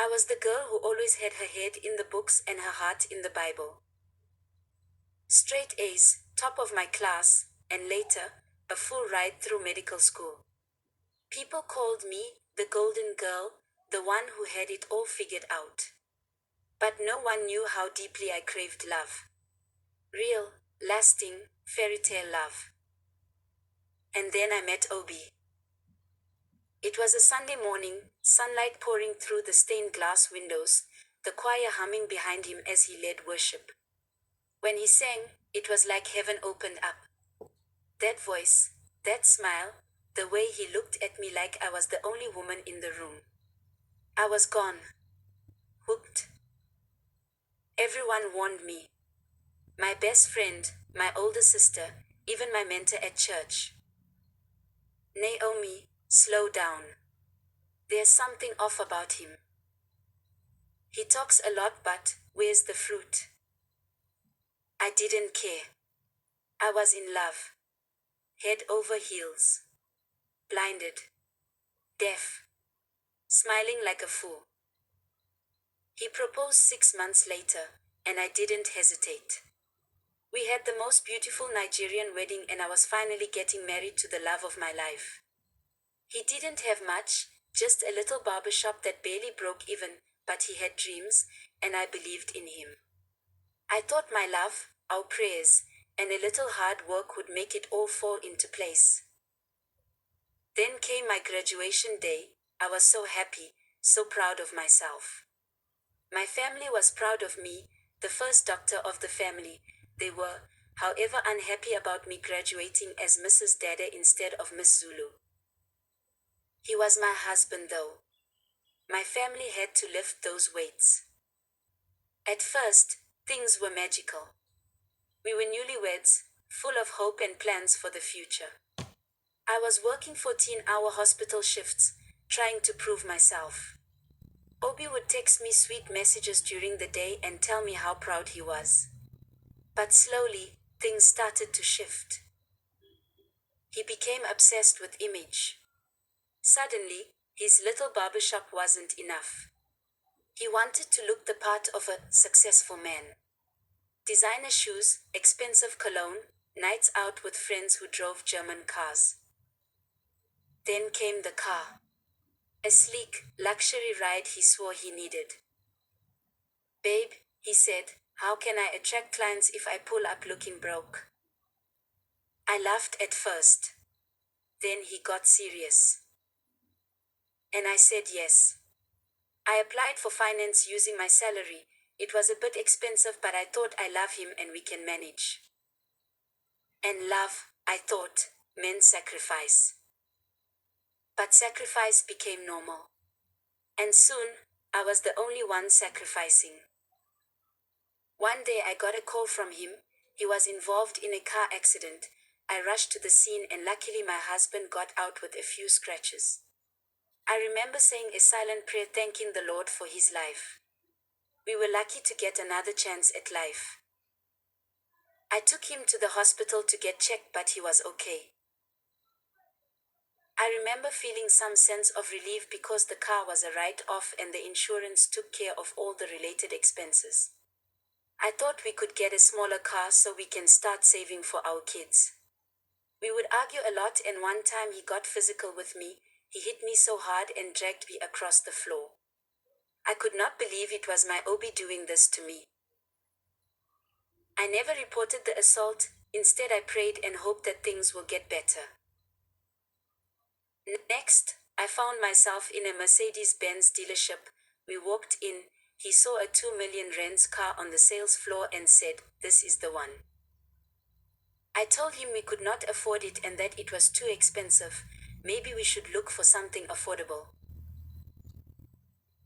I was the girl who always had her head in the books and her heart in the Bible. Straight A's, top of my class, and later, a full ride through medical school. People called me the golden girl, the one who had it all figured out. But no one knew how deeply I craved love. Real, lasting, fairy tale love. And then I met Obi. It was a Sunday morning, sunlight pouring through the stained glass windows, the choir humming behind him as he led worship. When he sang, it was like heaven opened up. That voice, that smile, the way he looked at me like I was the only woman in the room. I was gone. Hooked. Everyone warned me. My best friend, my older sister, even my mentor at church. Naomi, slow down. There's something off about him. He talks a lot, but where's the fruit? I didn't care. I was in love. Head over heels. Blinded. Deaf. Smiling like a fool. He proposed 6 months later, and I didn't hesitate. We had the most beautiful Nigerian wedding, and I was finally getting married to the love of my life. He didn't have much, just a little barbershop that barely broke even, but he had dreams, and I believed in him. I thought my love, our prayers, and a little hard work would make it all fall into place. Then came my graduation day. I was so happy, so proud of myself. My family was proud of me, the first doctor of the family. They were, however, unhappy about me graduating as Mrs. Dada instead of Miss Zulu. He was my husband though. My family had to lift those weights. At first, things were magical. We were newlyweds, full of hope and plans for the future. I was working 14-hour hospital shifts, trying to prove myself. Obi would text me sweet messages during the day and tell me how proud he was. But slowly, things started to shift. He became obsessed with image. Suddenly, his little barbershop wasn't enough. He wanted to look the part of a successful man. Designer shoes, expensive cologne, nights out with friends who drove German cars. Then came the car. A sleek, luxury ride he swore he needed. Babe, he said, how can I attract clients if I pull up looking broke? I laughed at first. Then he got serious. And I said yes. I applied for finance using my salary. It was a bit expensive, but I thought I love him and we can manage. And love, I thought, meant sacrifice. But sacrifice became normal. And soon, I was the only one sacrificing. One day I got a call from him. He was involved in a car accident. I rushed to the scene and luckily my husband got out with a few scratches. I remember saying a silent prayer thanking the Lord for his life. We were lucky to get another chance at life. I took him to the hospital to get checked, but he was okay. I remember feeling some sense of relief because the car was a write-off and the insurance took care of all the related expenses. I thought we could get a smaller car so we can start saving for our kids. We would argue a lot, and one time he got physical with me. He hit me so hard and dragged me across the floor. I could not believe it was my Obi doing this to me. I never reported the assault. Instead, I prayed and hoped that things will get better. Next, I found myself in a Mercedes-Benz dealership. We walked in. He saw a 2 million rands car on the sales floor and said, "This is the one." I told him we could not afford it and that it was too expensive. Maybe we should look for something affordable.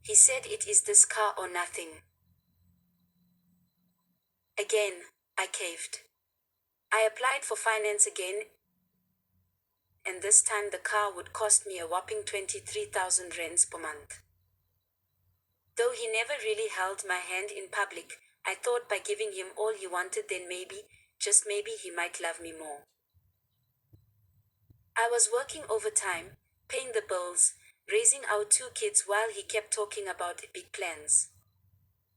He said, "It is this car or nothing." Again, I caved. I applied for finance again, and this time the car would cost me a whopping 23,000 rands per month. Though he never really held my hand in public, I thought by giving him all he wanted, then maybe, just maybe, he might love me more. I was working overtime, paying the bills, raising our two kids while he kept talking about big plans.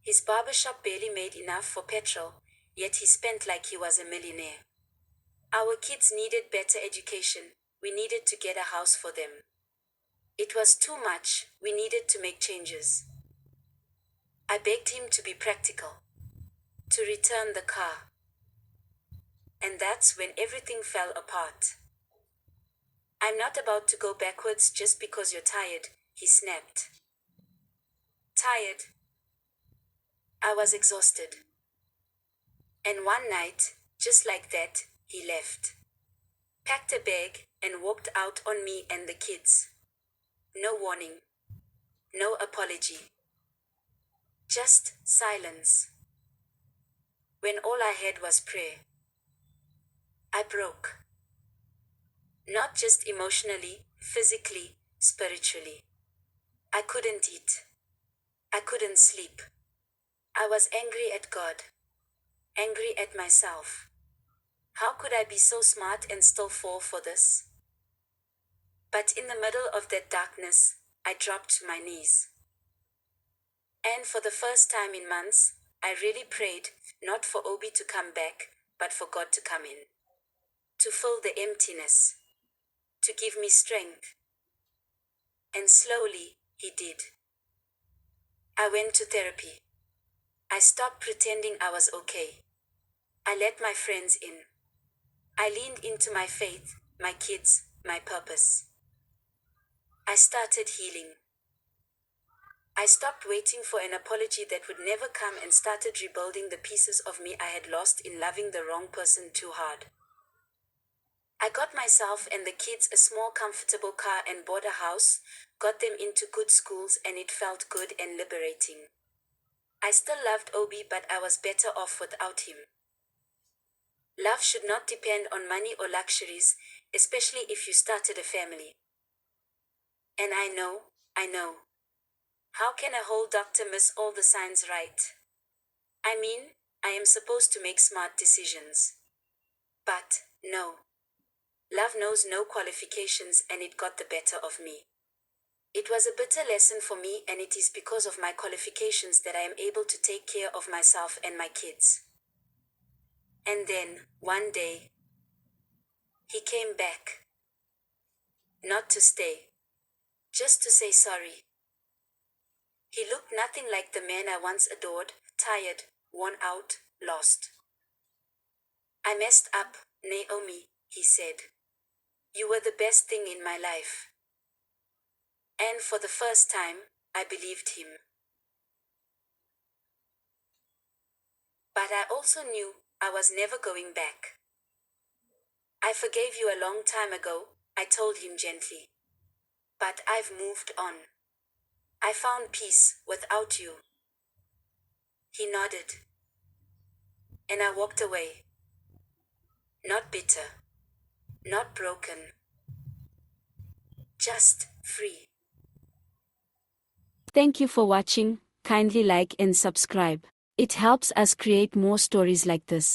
His barbershop barely made enough for petrol, yet he spent like he was a millionaire. Our kids needed better education. We needed to get a house for them. It was too much. We needed to make changes. I begged him to be practical, to return the car. And that's when everything fell apart. I'm not about to go backwards just because you're tired, he snapped. Tired? I was exhausted. And one night, just like that, he left. Packed a bag and walked out on me and the kids. No warning. No apology. Just silence. When all I had was prayer. I broke. Not just emotionally, physically, spiritually. I couldn't eat. I couldn't sleep. I was angry at God. Angry at myself. How could I be so smart and still fall for this? But in the middle of that darkness, I dropped to my knees. And for the first time in months, I really prayed, not for Obi to come back, but for God to come in. To fill the emptiness. To give me strength. And slowly, he did. I went to therapy. I stopped pretending I was okay. I let my friends in. I leaned into my faith, my kids, my purpose. I started healing. I stopped waiting for an apology that would never come and started rebuilding the pieces of me I had lost in loving the wrong person too hard. I got myself and the kids a small comfortable car and bought a house, got them into good schools, and it felt good and liberating. I still loved Obi, but I was better off without him. Love should not depend on money or luxuries, especially if you started a family. And I know. How can a whole doctor miss all the signs right? I mean, I am supposed to make smart decisions. But, no. Love knows no qualifications and it got the better of me. It was a bitter lesson for me, and it is because of my qualifications that I am able to take care of myself and my kids. And then, one day, he came back. Not to stay. Just to say sorry. He looked nothing like the man I once adored, tired, worn out, lost. I messed up, Naomi, he said. You were the best thing in my life. And for the first time, I believed him. But I also knew I was never going back. I forgave you a long time ago, I told him gently. But I've moved on. I found peace without you. He nodded. And I walked away. Not bitter. Not broken. Just free. Thank you for watching. Kindly like and subscribe. It helps us create more stories like this.